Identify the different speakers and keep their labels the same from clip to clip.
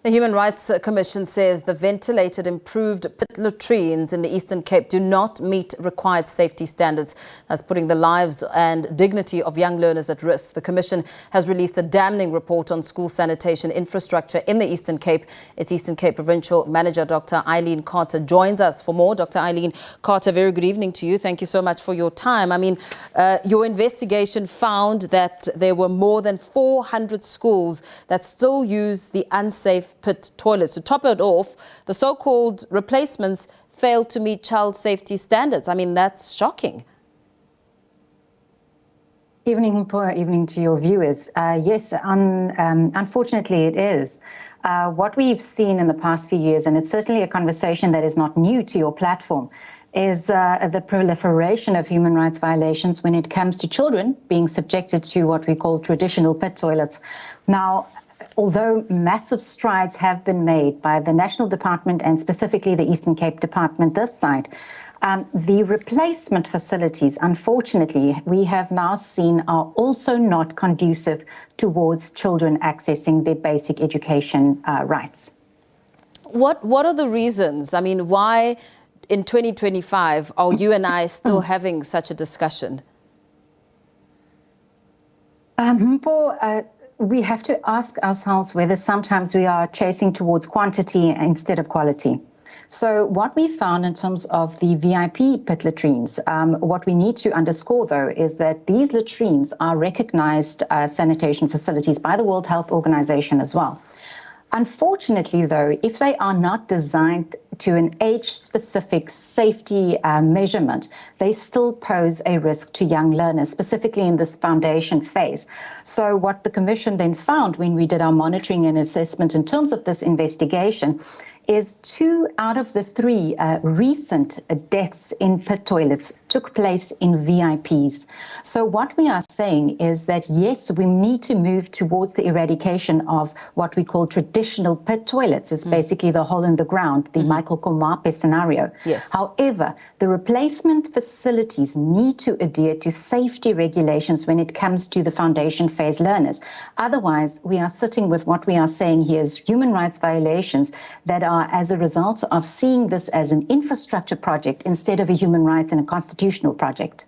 Speaker 1: The Human Rights Commission says the ventilated improved pit latrines in the Eastern Cape do not meet required safety standards, thus putting the lives and dignity of young learners at risk. The Commission has released a damning report on school sanitation infrastructure in the Eastern Cape. Its Eastern Cape Provincial Manager, Dr. Eileen Carter, joins us for more. Dr. Eileen Carter, very good evening to you. Thank you so much for your time. I mean, your investigation found that there were more than 400 schools that still use the unsafe pit toilets. To top it off, the so-called replacements failed to meet child safety standards. I mean, that's shocking.
Speaker 2: Evening to your viewers. Yes, unfortunately it is. What we've seen in the past few years, and it's certainly a conversation that is not new to your platform, is the proliferation of human rights violations when it comes to children being subjected to what we call traditional pit toilets. Now, although massive strides have been made by the National Department and specifically the Eastern Cape Department this side, the replacement facilities, unfortunately, we have now seen are also not conducive towards children accessing their basic education rights. What
Speaker 1: are the reasons? I mean, why in 2025 are you and I still having such a discussion? We have to ask ourselves whether sometimes we are chasing towards quantity instead of quality. So what we found in terms of the VIP pit latrines, what we need to underscore, though, is that these latrines are recognized sanitation facilities by the World Health Organization as well. Unfortunately, though, if they are not designed to an age-specific safety measurement, they still pose a risk to young learners, specifically in this foundation phase. So what the Commission then found when we did our monitoring and assessment in terms of this investigation is 2 out of the 3 recent deaths in pit toilets took place in VIPs. So what we are saying is that, yes, we need to move towards the eradication of what we call traditional pit toilets. It's basically the hole in the ground, the Michael Komape scenario. Yes.
Speaker 2: However, the replacement facilities need to adhere to safety regulations when it comes to the foundation phase learners. Otherwise, we are sitting with what we are saying here is human rights violations that are as a result of seeing this as an infrastructure project instead of a human rights and a constitutional project.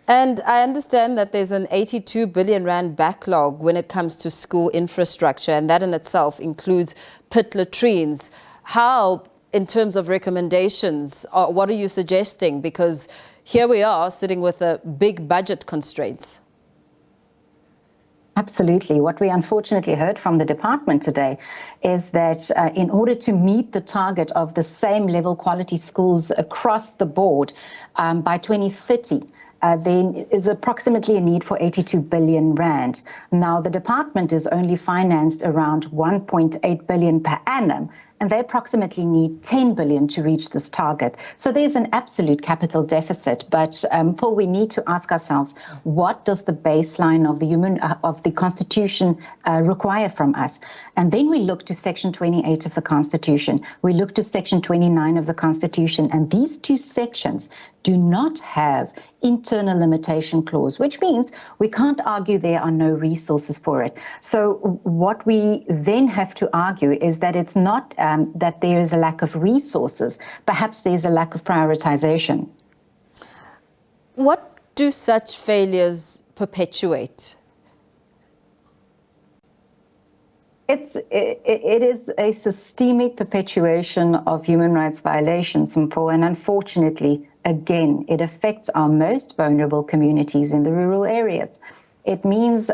Speaker 1: And I understand that there's an 82 billion rand backlog when it comes to school infrastructure, and that in itself includes pit latrines. How, in terms of recommendations, what are you suggesting? Because here we are sitting with a big budget constraints.
Speaker 2: Absolutely. What we unfortunately heard from the department today is that in order to meet the target of the same level quality schools across the board by 2030, there is approximately a need for 82 billion rand. Now, the department is only financed around 1.8 billion per annum, and they approximately need 10 billion to reach this target. So there's an absolute capital deficit. But Paul, we need to ask ourselves, what does the baseline of the Constitution require from us? And then we look to Section 28 of the Constitution. We look to Section 29 of the Constitution, and these 2 sections do not have internal limitation clause, which means we can't argue there are no resources for it. So what we then have to argue is that it's not that there is a lack of resources. Perhaps there's a lack of prioritization.
Speaker 1: What do such failures perpetuate?
Speaker 2: It is a systemic perpetuation of human rights violations, and unfortunately, again, it affects our most vulnerable communities in the rural areas. It means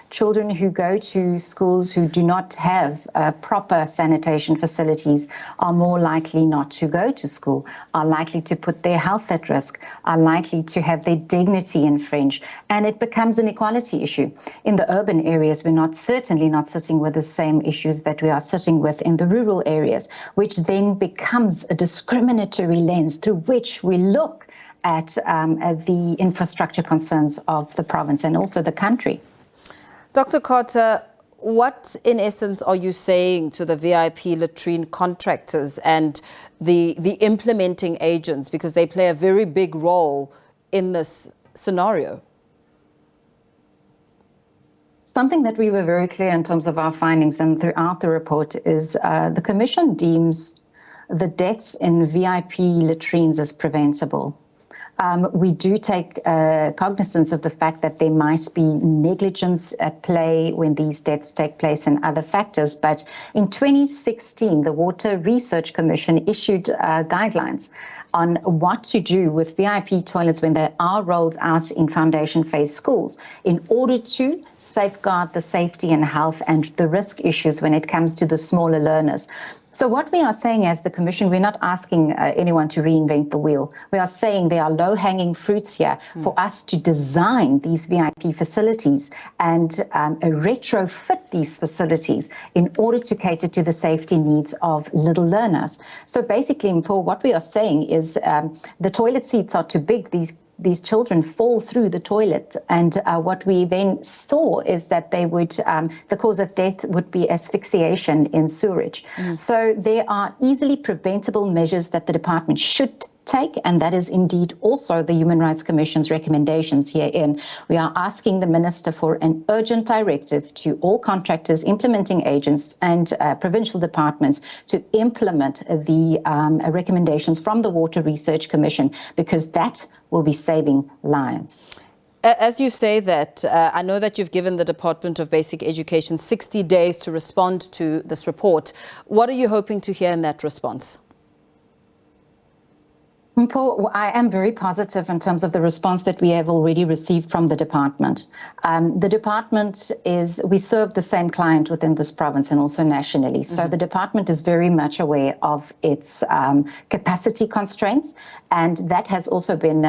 Speaker 2: children who go to schools who do not have proper sanitation facilities are more likely not to go to school, are likely to put their health at risk, are likely to have their dignity infringed, and it becomes an equality issue. In the urban areas, we're certainly not sitting with the same issues that we are sitting with in the rural areas, which then becomes a discriminatory lens through which we look at the infrastructure concerns of the province and also the country.
Speaker 1: Dr. Carter, what in essence are you saying to the VIP latrine contractors and the implementing agents, because they play a very big role in this scenario? Something that we were very clear in terms of our findings and throughout the report is the Commission deems the deaths in VIP latrines as preventable. We do take cognizance of the fact that there might be negligence at play when these deaths take place and other factors. But in 2016, the Water Research Commission issued guidelines on what to do with VIP toilets when they are rolled out in foundation phase schools in order to safeguard the safety and health and the risk issues when it comes to the smaller learners. So what we are saying as the Commission, we're not asking anyone to reinvent the wheel. We are saying there are low-hanging fruits here for us to design these VIP facilities and retrofit these facilities in order to cater to the safety needs of little learners. So basically, Mpho, what we are saying is the toilet seats are too big. These children fall through the toilet, and what we then saw is that they would, the cause of death would be asphyxiation in sewerage. So there are easily preventable measures that the department should take, and that is indeed also the Human Rights Commission's recommendations herein. We are asking the Minister for an urgent directive to all contractors, implementing agents and provincial departments to implement the recommendations from the Water Research Commission, because that will be saving lives.
Speaker 3: As you say that, I know that you've given the Department of Basic Education 60 days to respond to this report. What are you hoping to hear in that response?
Speaker 1: Mpho, I am very positive in terms of the response that we have already received from the department. The department we serve the same client within this province and also nationally. So the department is very much aware of its capacity constraints, and that has also been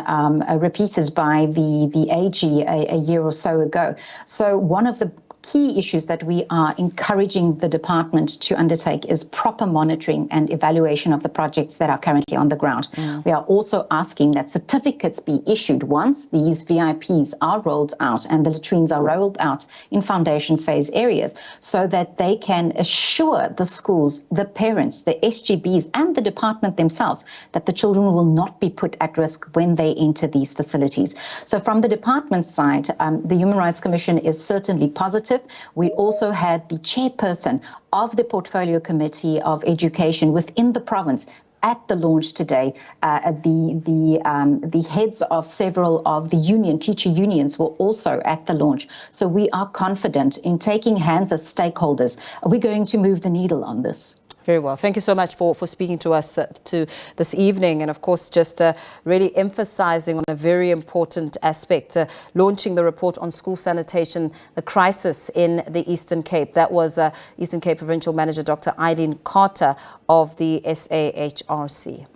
Speaker 1: repeated by the AG a year or so ago. So one of the key issues that we are encouraging the department to undertake is proper monitoring and evaluation of the projects that are currently on the ground. We are also asking that certificates be issued once these VIPs are rolled out and the latrines are rolled out in foundation phase areas, so that they can assure the schools, the parents, the SGBs and the department themselves that the children will not be put at risk when they enter these facilities. So from the department side, the Human Rights Commission is certainly positive. We also had the chairperson of the Portfolio Committee of Education within the province at the launch today. The heads of several of the teacher unions were also at the launch. So we are confident in taking hands as stakeholders. We're going to move the needle on this.
Speaker 3: Very well. Thank you so much for speaking to us to this evening, and of course just really emphasizing on a very important aspect, launching the report on school sanitation, the crisis in the Eastern Cape. That was Eastern Cape Provincial Manager Dr. Eileen Carter of the SAHRC.